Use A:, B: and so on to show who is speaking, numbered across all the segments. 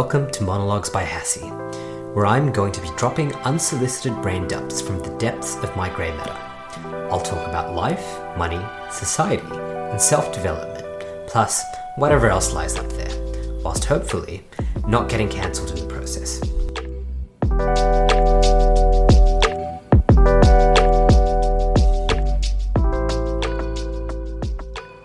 A: Welcome to Monologues by Hassie, where I'm going to be dropping unsolicited brain dumps from the depths of my grey matter. I'll talk about life, money, society, and self-development, plus whatever else lies up there, whilst hopefully not getting cancelled in the process.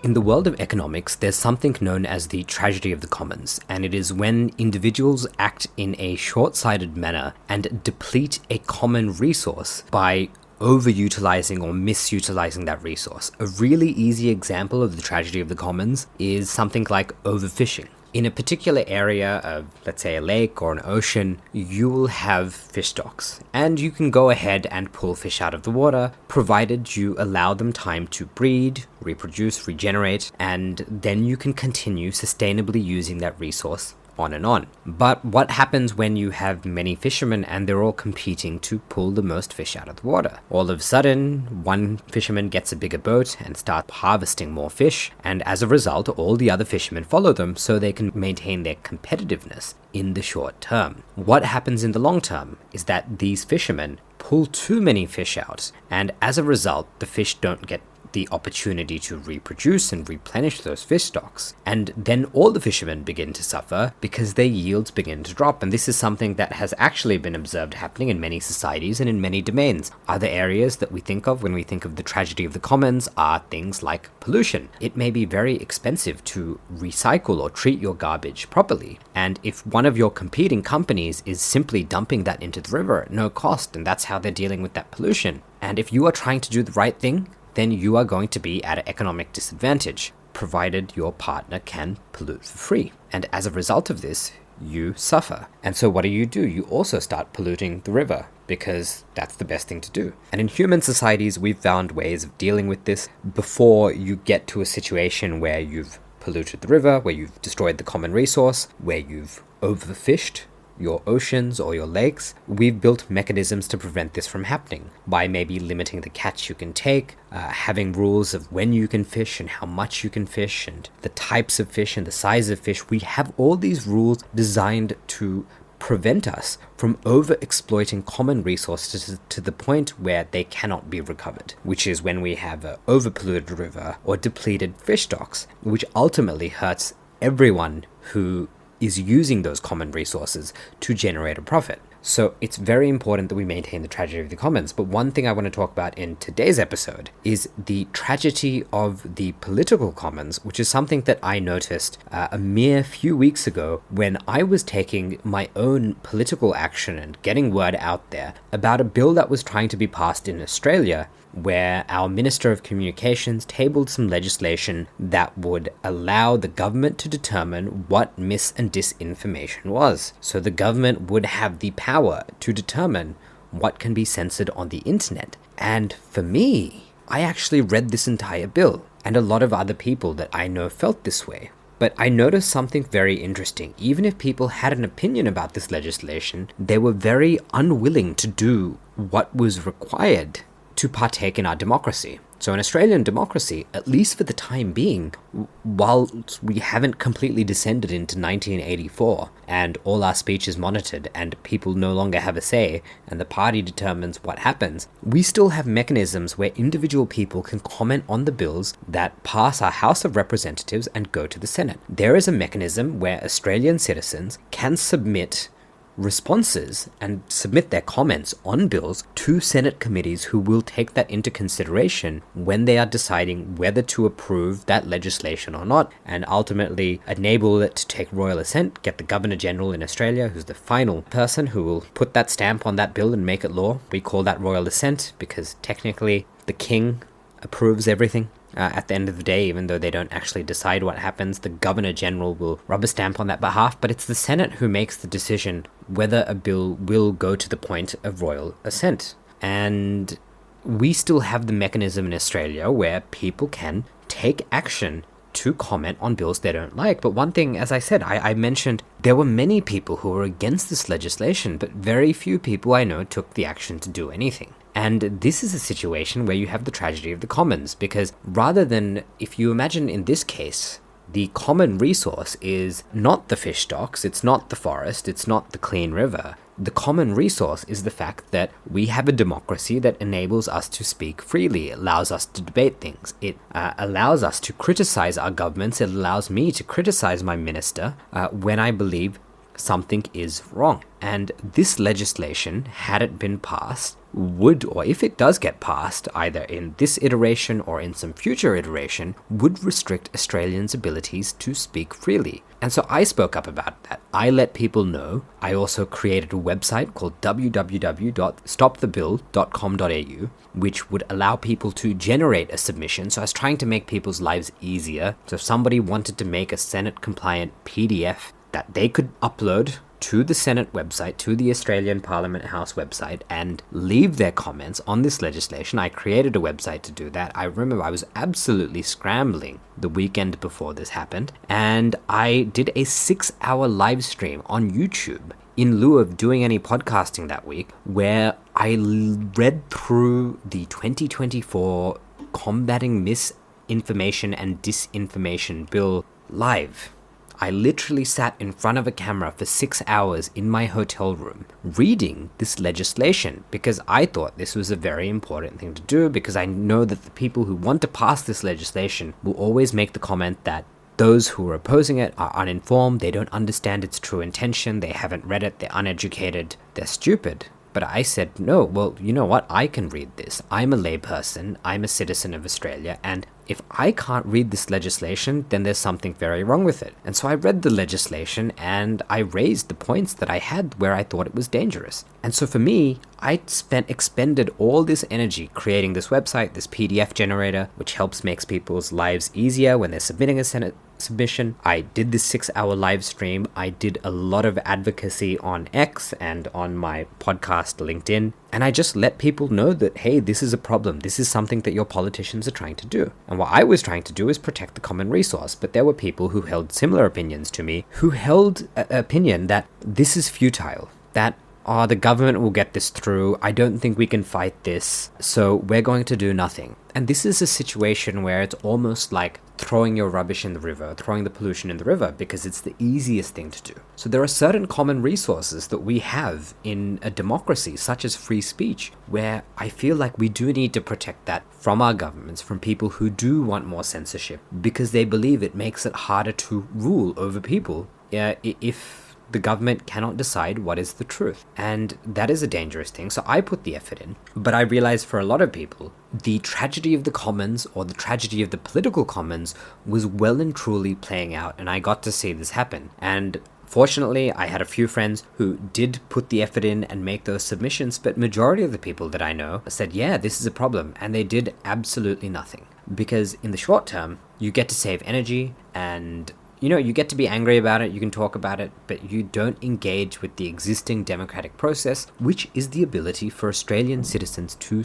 A: In the world of economics, there's something known as the tragedy of the commons, and it is when individuals act in a short-sighted manner and deplete a common resource by overutilizing or misutilizing that resource. A really easy example of the tragedy of the commons is something like overfishing. In a particular area of, let's say, a lake or an ocean, you will have fish stocks, and you can go ahead and pull fish out of the water, provided you allow them time to breed, reproduce, regenerate, and then you can continue sustainably using that resource on and on. But what happens when you have many fishermen and they're all competing to pull the most fish out of the water? All of a sudden, one fisherman gets a bigger boat and starts harvesting more fish, and as a result, all the other fishermen follow them so they can maintain their competitiveness in the short term. What happens in the long term is that these fishermen pull too many fish out, and as a result, the fish don't get the opportunity to reproduce and replenish those fish stocks. And then all the fishermen begin to suffer because their yields begin to drop. And this is something that has actually been observed happening in many societies and in many domains. Other areas that we think of when we think of the tragedy of the commons are things like pollution. It may be very expensive to recycle or treat your garbage properly. And if one of your competing companies is simply dumping that into the river at no cost, and that's how they're dealing with that pollution, and if you are trying to do the right thing, then you are going to be at an economic disadvantage, provided your partner can pollute for free. And as a result of this, you suffer. And so what do? You also start polluting the river, because that's the best thing to do. And in human societies, we've found ways of dealing with this before you get to a situation where you've polluted the river, where you've destroyed the common resource, where you've overfished your oceans or your lakes. We've built mechanisms to prevent this from happening by maybe limiting the catch you can take, having rules of when you can fish and how much you can fish and the types of fish and the size of fish. We have all these rules designed to prevent us from over-exploiting common resources to the point where they cannot be recovered, which is when we have an over-polluted river or depleted fish stocks, which ultimately hurts everyone who is using those common resources to generate a profit. So it's very important that we maintain the tragedy of the commons. But one thing I want to talk about in today's episode is the tragedy of the political commons, which is something that I noticed a mere few weeks ago when I was taking my own political action and getting word out there about a bill that was trying to be passed in Australia, where our Minister of Communications tabled some legislation that would allow the government to determine what mis- and disinformation was. So the government would have the power to determine what can be censored on the internet. And for me, I actually read this entire bill, and a lot of other people that I know felt this way. But I noticed something very interesting. Even if people had an opinion about this legislation, they were very unwilling to do what was required to partake in our democracy. So in Australian democracy, at least for the time being, while we haven't completely descended into 1984 and all our speech is monitored and people no longer have a say and the party determines what happens, we still have mechanisms where individual people can comment on the bills that pass our House of Representatives and go to the Senate. There is a mechanism where Australian citizens can submit responses and submit their comments on bills to Senate committees who will take that into consideration when they are deciding whether to approve that legislation or not, and ultimately enable it to take royal assent, get the Governor General in Australia, who's the final person who will put that stamp on that bill and make it law. We call that royal assent because technically the king approves everything. At the end of the day, even though they don't actually decide what happens, the Governor General will rubber stamp on that behalf, but it's the Senate who makes the decision whether a bill will go to the point of royal assent. And we still have the mechanism in Australia where people can take action to comment on bills they don't like. But one thing, as I said, I mentioned there were many people who were against this legislation, but very few people I know took the action to do anything. And this is a situation where you have the tragedy of the commons, because rather than, if you imagine in this case, the common resource is not the fish stocks, it's not the forest, it's not the clean river. The common resource is the fact that we have a democracy that enables us to speak freely. It allows us to debate things. It allows us to criticize our governments. It allows me to criticize my minister when I believe something is wrong. And this legislation, had it been passed, would, or if it does get passed, either in this iteration or in some future iteration, would restrict Australians' abilities to speak freely. And so I spoke up about that. I let people know. I also created a website called www.stopthebill.com.au, which would allow people to generate a submission. So I was trying to make people's lives easier. So if somebody wanted to make a Senate-compliant PDF that they could upload to the Senate website, to the Australian Parliament House website, and leave their comments on this legislation. I created a website to do that. I remember I was absolutely scrambling the weekend before this happened, and I did a 6-hour live stream on YouTube in lieu of doing any podcasting that week, where I read through the 2024 Combating Misinformation and Disinformation Bill live. I literally sat in front of a camera for 6 hours in my hotel room reading this legislation because I thought this was a very important thing to do, because I know that the people who want to pass this legislation will always make the comment that those who are opposing it are uninformed, they don't understand its true intention, they haven't read it, they're uneducated, they're stupid. But I said, no, well, you know what? I can read this. I'm a layperson. I'm a citizen of Australia. And if I can't read this legislation, then there's something very wrong with it. And so I read the legislation and I raised the points that I had where I thought it was dangerous. And so for me, I expended all this energy creating this website, this PDF generator, which helps makes people's lives easier when they're submitting a Senate submission. I did this 6-hour live stream. I did a lot of advocacy on X and on my podcast LinkedIn. And I just let people know that, hey, this is a problem. This is something that your politicians are trying to do. And what I was trying to do is protect the common resource. But there were people who held similar opinions to me, who held an opinion that this is futile, that the government will get this through. I don't think we can fight this, so we're going to do nothing. And this is a situation where it's almost like throwing your rubbish in the river, throwing the pollution in the river, because it's the easiest thing to do. So there are certain common resources that we have in a democracy, such as free speech, where I feel like we do need to protect that from our governments, from people who do want more censorship, because they believe it makes it harder to rule over people if the government cannot decide what is the truth. And that is a dangerous thing. So I put the effort in. But I realized for a lot of people, the tragedy of the commons, or the tragedy of the political commons, was well and truly playing out. And I got to see this happen. And fortunately, I had a few friends who did put the effort in and make those submissions. But majority of the people that I know said, yeah, this is a problem. And they did absolutely nothing. Because in the short term, you get to save energy, and you get to be angry about it, you can talk about it, but you don't engage with the existing democratic process, which is the ability for Australian citizens to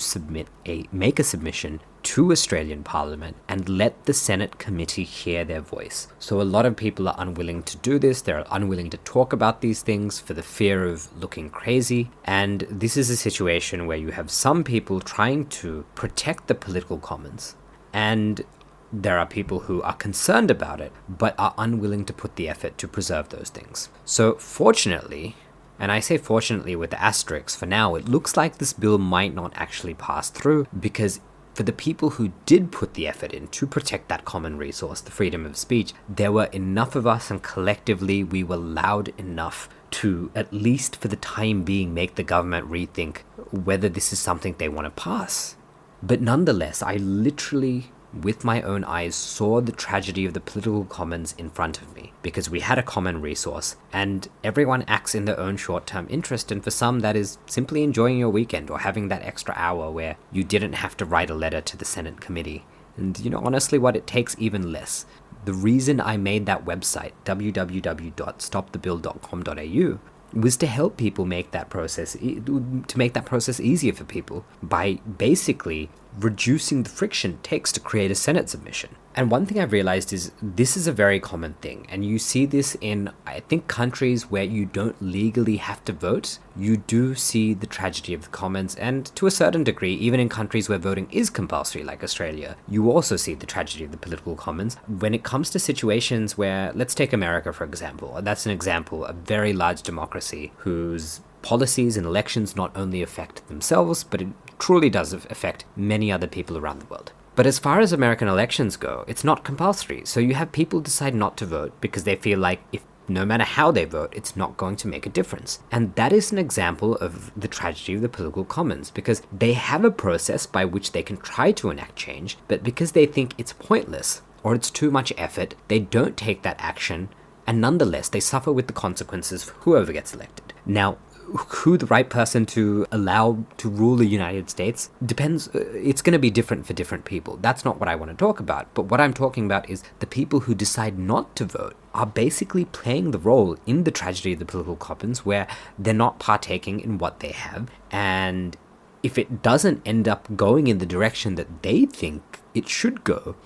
A: make a submission to Australian Parliament and let the Senate committee hear their voice. So a lot of people are unwilling to do this, they're unwilling to talk about these things for the fear of looking crazy, and this is a situation where you have some people trying to protect the political commons, and there are people who are concerned about it, but are unwilling to put the effort to preserve those things. So fortunately, and I say fortunately with the asterisks for now, it looks like this bill might not actually pass through, because for the people who did put the effort in to protect that common resource, the freedom of speech, there were enough of us, and collectively we were loud enough to, at least for the time being, make the government rethink whether this is something they want to pass. But nonetheless, I literally, with my own eyes, saw the tragedy of the political commons in front of me, because we had a common resource and everyone acts in their own short-term interest, and for some that is simply enjoying your weekend or having that extra hour where you didn't have to write a letter to the Senate committee. And honestly, what it takes even less. The reason I made that website, www.stopthebill.com.au, was to help people make that process, to make that process easier for people by basically reducing the friction it takes to create a Senate submission. And one thing I've realized is this is a very common thing, and you see this in, I think, countries where you don't legally have to vote. You do see the tragedy of the commons, and to a certain degree, even in countries where voting is compulsory, like Australia, you also see the tragedy of the political commons. When it comes to situations where, let's take America for example, that's an example, a very large democracy whose policies and elections not only affect themselves, but it truly does affect many other people around the world. But as far as American elections go, it's not compulsory. So you have people decide not to vote because they feel like if no matter how they vote, it's not going to make a difference. And that is an example of the tragedy of the political commons, because they have a process by which they can try to enact change, but because they think it's pointless or it's too much effort, they don't take that action, and nonetheless they suffer with the consequences for whoever gets elected. Now, who the right person to allow to rule the United States depends. It's going to be different for different people. That's not what I want to talk about. But what I'm talking about is the people who decide not to vote are basically playing the role in the tragedy of the political commons, where they're not partaking in what they have. And if it doesn't end up going in the direction that they think it should go,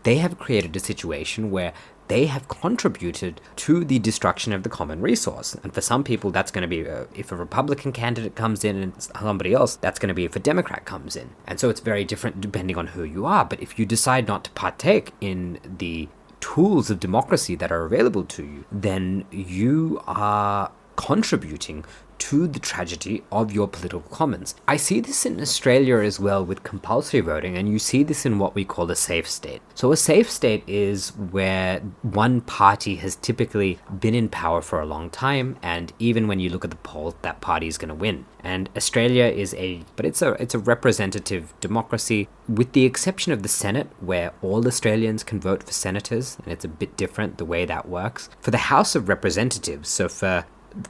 A: they have created a situation where they have contributed to the destruction of the common resource. And for some people, that's going to be if a Republican candidate comes in, and somebody else, that's going to be if a Democrat comes in. And so it's very different depending on who you are. But if you decide not to partake in the tools of democracy that are available to you, then you are contributing to the tragedy of your political commons. I see this in Australia as well with compulsory voting, and you see this in what we call a safe state. So a safe state is where one party has typically been in power for a long time, and even when you look at the polls, that party is going to win. And Australia is it's a representative democracy, with the exception of the Senate, where all Australians can vote for senators, and it's a bit different the way that works. For the House of Representatives, so for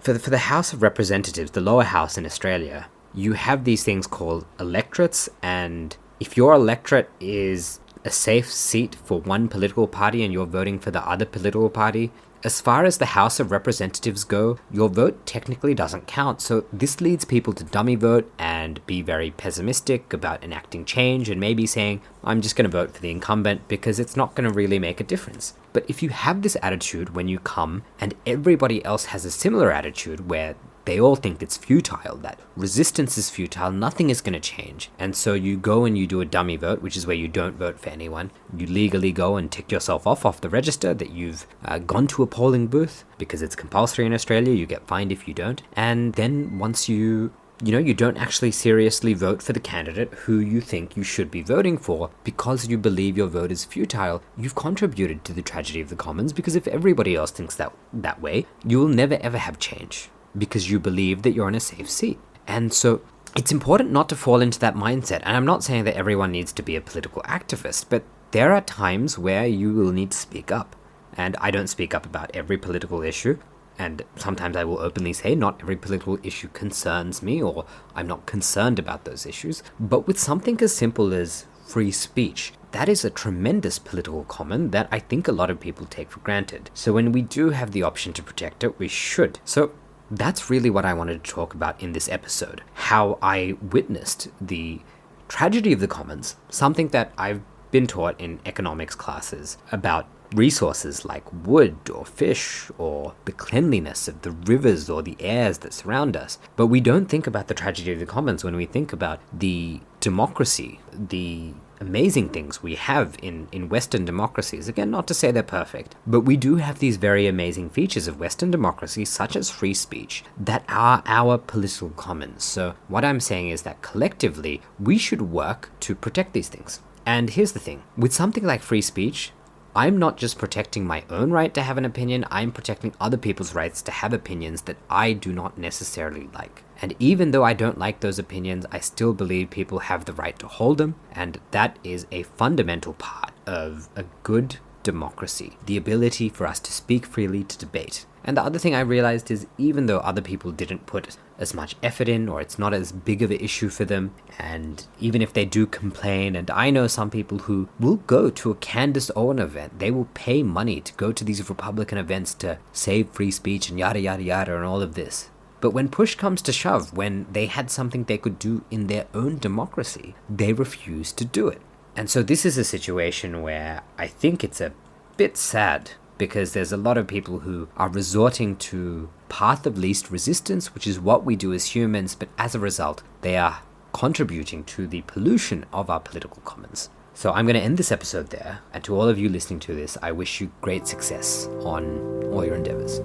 A: the House of Representatives, the lower house in Australia, you have these things called electorates, and if your electorate is a safe seat for one political party and you're voting for the other political party, as far as the House of Representatives go, your vote technically doesn't count. So this leads people to dummy vote and be very pessimistic about enacting change, and maybe saying, I'm just going to vote for the incumbent because it's not going to really make a difference. But if you have this attitude when you come, and everybody else has a similar attitude where they all think it's futile, that resistance is futile, nothing is going to change. And so you go and you do a dummy vote, which is where you don't vote for anyone. You legally go and tick yourself off the register that you've gone to a polling booth, because it's compulsory in Australia. You get fined if you don't. And then once you don't actually seriously vote for the candidate who you think you should be voting for because you believe your vote is futile, you've contributed to the tragedy of the commons, because if everybody else thinks that way, you will never ever have change, because you believe that you're in a safe seat. And so it's important not to fall into that mindset. And I'm not saying that everyone needs to be a political activist, but there are times where you will need to speak up. And I don't speak up about every political issue. And sometimes I will openly say not every political issue concerns me, or I'm not concerned about those issues. But with something as simple as free speech, that is a tremendous political common that I think a lot of people take for granted. So when we do have the option to protect it, we should. So that's really what I wanted to talk about in this episode. How I witnessed the tragedy of the commons, something that I've been taught in economics classes about resources like wood or fish or the cleanliness of the rivers or the airs that surround us. But we don't think about the tragedy of the commons when we think about the democracy, the amazing things we have in Western democracies. Again, not to say they're perfect, but we do have these very amazing features of Western democracy, such as free speech, that are our political commons. So what I'm saying is that collectively, we should work to protect these things. And here's the thing, with something like free speech, I'm not just protecting my own right to have an opinion, I'm protecting other people's rights to have opinions that I do not necessarily like. And even though I don't like those opinions, I still believe people have the right to hold them, and that is a fundamental part of a good democracy, the ability for us to speak freely, to debate. And the other thing I realized is, even though other people didn't put as much effort in, or it's not as big of an issue for them, and even if they do complain, and I know some people who will go to a Candace Owen event, they will pay money to go to these Republican events to save free speech and yada yada yada and all of this. But when push comes to shove, when they had something they could do in their own democracy, they refused to do it. And so this is a situation where I think it's a bit sad, because there's a lot of people who are resorting to path of least resistance, which is what we do as humans, but as a result, they are contributing to the pollution of our political commons. So I'm going to end this episode there, and to all of you listening to this, I wish you great success on all your endeavors.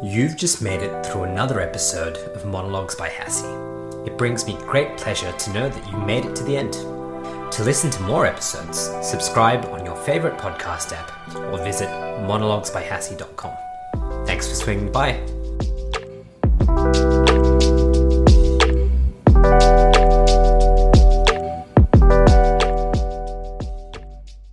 A: You've just made it through another episode of Monologues by Hassie. It brings me great pleasure to know that you made it to the end. To listen to more episodes, subscribe on your favorite podcast app or visit monologuesbyhassie.com. Thanks for swinging by.